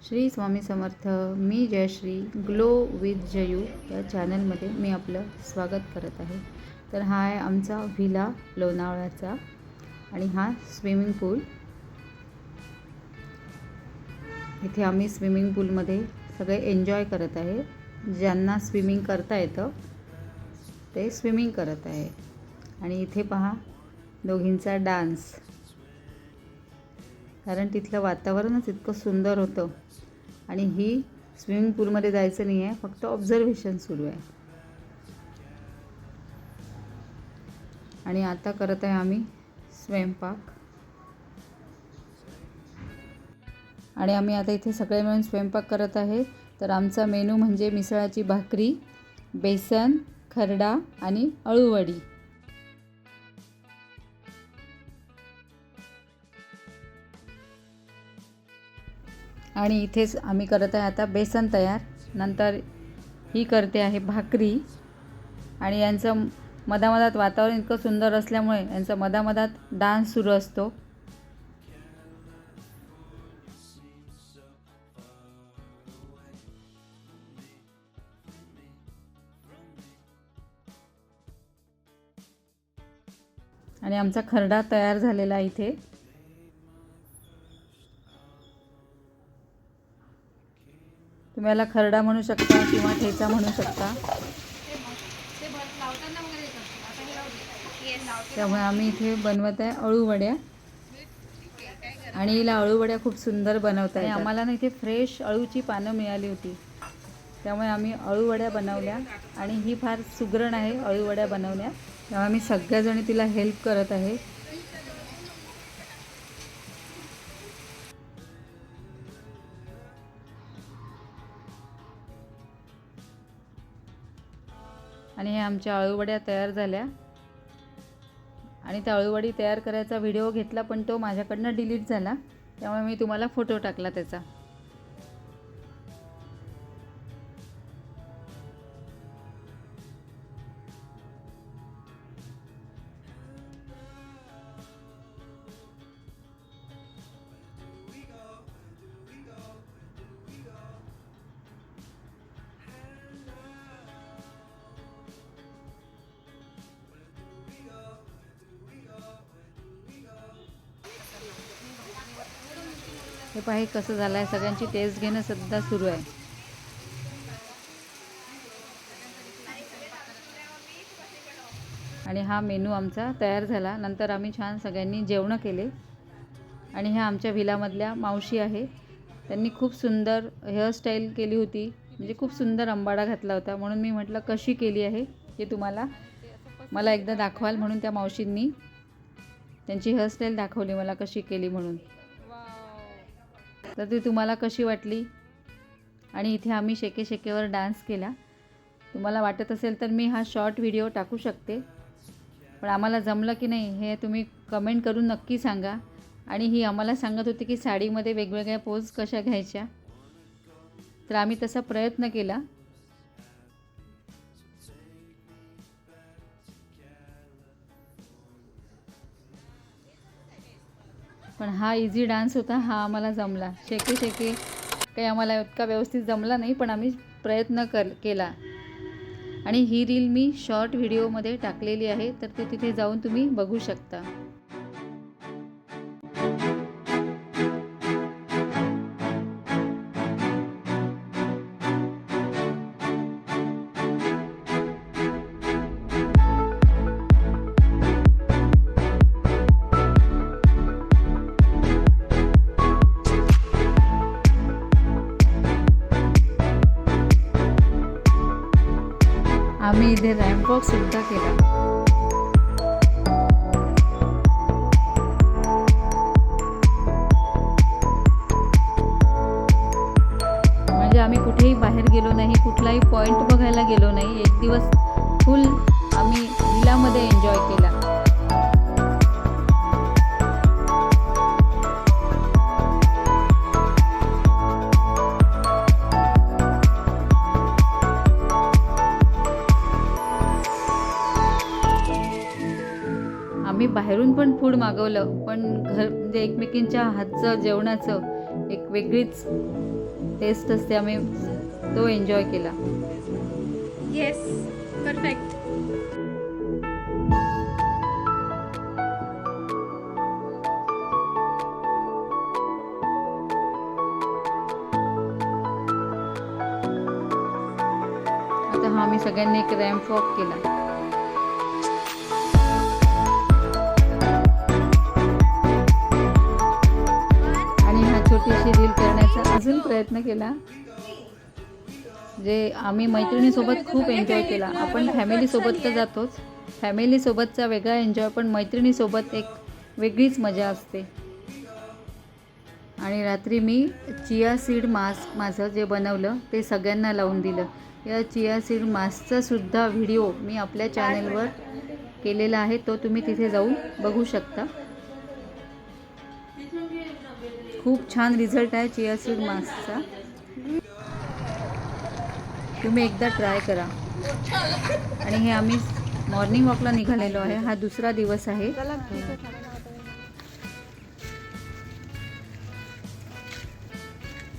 श्री स्वामी समर्थ. मी Jayashri glow with Jayu या चॅनलमध्ये मी आपलं स्वागत करत आहे. तर हा आहे आमचा व्हिला लोणावळ्याचा आणि हा स्विमिंग पूल. इथे आम्ही स्विमिंग पूलमध्ये सगळे एन्जॉय करत आहे. ज्यांना स्विमिंग करता येतं ते स्विमिंग करत आहे. आणि इथे पहा दोघींचा डान्स, कारण तिथलं वातावरणच इतकं सुंदर होतं. आणि ही स्विमिंग पूलमध्ये जायचं नाही आहे, फक्त ऑब्झर्वेशन सुरू आहे. आणि आता करत आहे आम्ही स्वयंपाक. आणि आम्ही आता इथे सगळे मिळून स्वयंपाक करत आहे. तर आमचा मेनू म्हणजे मिसळाची भाकरी, बेसन, खरडा आणि अळूवडी. आणि इथेच आम्ही करत आहे आता बेसन तयार. नंतर ही करते आहे भाकरी. आणि यांचं मधामधात वातावरण इतकं सुंदर असल्यामुळे यांचा मधामधात डान्स सुरू असतो. आणि आमचा खरडा तयार झालेला आहे इथे. तुम्ही याला खरडा म्हणू शकता किंवा ठेचा म्हणू शकता. त्यामुळे आम्ही इथे बनवत आहे अळूवड्या. आणि हिला अळूवड्या खूप सुंदर बनवता येतात. आम्हाला ना इथे फ्रेश अळूची पानं मिळाली होती, त्यामुळे आम्ही अळूवड्या बनवल्या. आणि ही फार सुगरण आहे अळूवड्या बनवण्यात, त्यामुळे आम्ही सगळ्याजणी तिला हेल्प करत आहे. आणि हे आमच्या अळूवड्या तयार झाल्या. आणि त्या अळूवडी तयार करायचा व्हिडिओ घेतला, पण तो माझ्याकडनं डिलीट झाला, त्यामुळे मी तुम्हाला फोटो टाकला त्याचा. हे पाहे कसं झालं आहे. सगळ्यांची टेस्ट घेणं सुद्धा सुरू आहे. आणि हा मेनू आमचा तयार झाला. नंतर आम्ही छान सगळ्यांनी जेवणं केले. आणि ह्या आमच्या व्हिलामधल्या मावशी आहे, त्यांनी खूप सुंदर हेअरस्टाईल केली होती. म्हणजे खूप सुंदर अंबाडा घातला होता. म्हणून मी म्हटलं कशी केली आहे हे तुम्हाला मला एकदा दाखवाल, म्हणून त्या मावशींनी त्यांची हेअरस्टाईल दाखवली मला कशी केली म्हणून. तर ती तुम्हाला कशी वाटली. आणि इथे आम्ही शेके शेकेवर डान्स केला. तुम्हाला वाटत असेल तर मी हा शॉर्ट व्हिडिओ टाकू शकते, पण आम्हाला जमलं की नाही हे तुम्ही कमेंट करून नक्की सांगा. आणि ही आम्हाला सांगत होती की साडीमध्ये वेगवेगळ्या पोज कशा घ्यायच्या, तर आम्ही तसा प्रयत्न केला. पण हा इझी डान्स होता, हा आम्हाला जमला. शेके शेके काही आम्हाला इतका व्यवस्थित जमला नाही, पण आम्ही प्रयत्न केला. आणि ही रील मी शॉर्ट व्हिडिओमध्ये टाकलेली आहे, तर ती तिथे जाऊन तुम्ही बघू शकता. आम्ही इथे रॅम्प वॉक सुद्धा केला. म्हणजे आम्ही कुठेही बाहेर गेलो नाही, कुठलाही पॉईंट बघायला गेलो नाही. एक दिवस फुल आम्ही व्हिलामध्ये एन्जॉय केला. आम्ही बाहेरून पण फूड मागवलं, पण म्हणजे एकमेकींच्या हातचं जेवणाचं एक वेगळीच टेस्ट असते आम्ही तो एन्जॉय केला. Yes, perfect. आता हा आम्ही सगळ्यांनी एक रॅम्प वॉक केला. आणि हा छोटीशी रील करण्याचा अजून प्रयत्न केला. जे आम्ही मैत्रिणीसोबत खूप एन्जॉय केला. आपण फॅमिलीसोबत तर जातोच, फॅमिलीसोबतचा वेगळा एन्जॉय, पण मैत्रिणीसोबत एक वेगळीच मजा असते. आणि रात्री मी चिया सीड मास्क माझं जे बनवलं ते सगळ्यांना लावून दिलं. या चिया सीड मास्कचा सुद्धा व्हिडिओ मी आपल्या चॅनलवर केलेला आहे, तो तुम्ही तिथे जाऊन बघू शकता. खूप छान रिझल्ट आहे चिया सीड मास्कचा. तुम्ही एकदा ट्राय करा. आणि हे आम्ही मॉर्निंग वॉकला निघालेलो आहे. हा दुसरा दिवस आहे.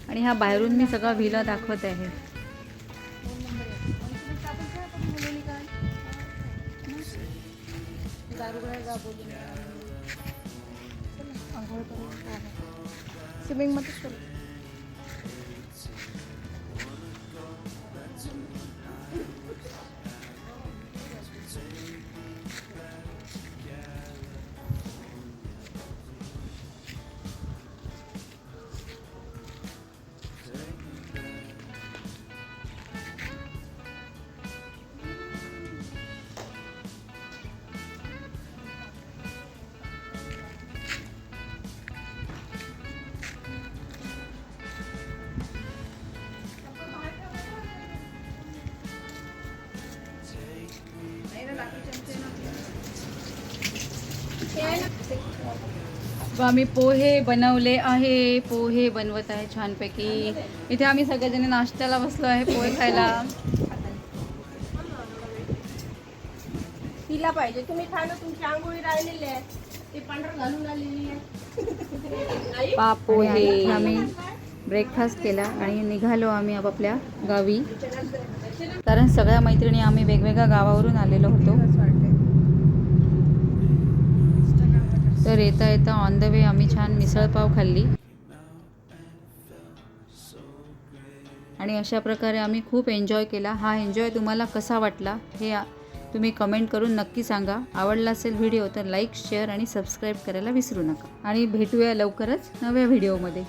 आणि हा बाहेरून मी सगळा व्हिला दाखवत आहे. स्विमिंग मध्ये आम्ही पोहे बनवले आहे. पोहे बनवत आहे छानपैकी. इथे आम्ही सगळेजण नाश्त्याला बसलो आहे पोहे खायला. तिला पाहिजे तुम्ही खाणं, तुमची आंघोळी राहिलेली आहे, ते पांढरं घालून आलेली आहे. पोहे आम्ही ब्रेकफास्ट केला आणि निघालो आम्ही आपापल्या गावी. कारण सगळ्या मैत्रिणी आम्ही वेगवेगळ्या गावावरून आलेलो होतो. तर येता येता ऑन द वे आम्ही छान मिसळपाव खाल्ली. आणि अशा प्रकारे आम्ही खूप एन्जॉय केला. हा एन्जॉय तुम्हाला कसा वाटला हे तुम्ही कमेंट करून नक्की सांगा. आवडला असेल व्हिडिओ तर लाईक, शेअर आणि सबस्क्राईब करायला विसरू नका. आणि भेटूया लवकरच नव्या व्हिडिओमध्ये.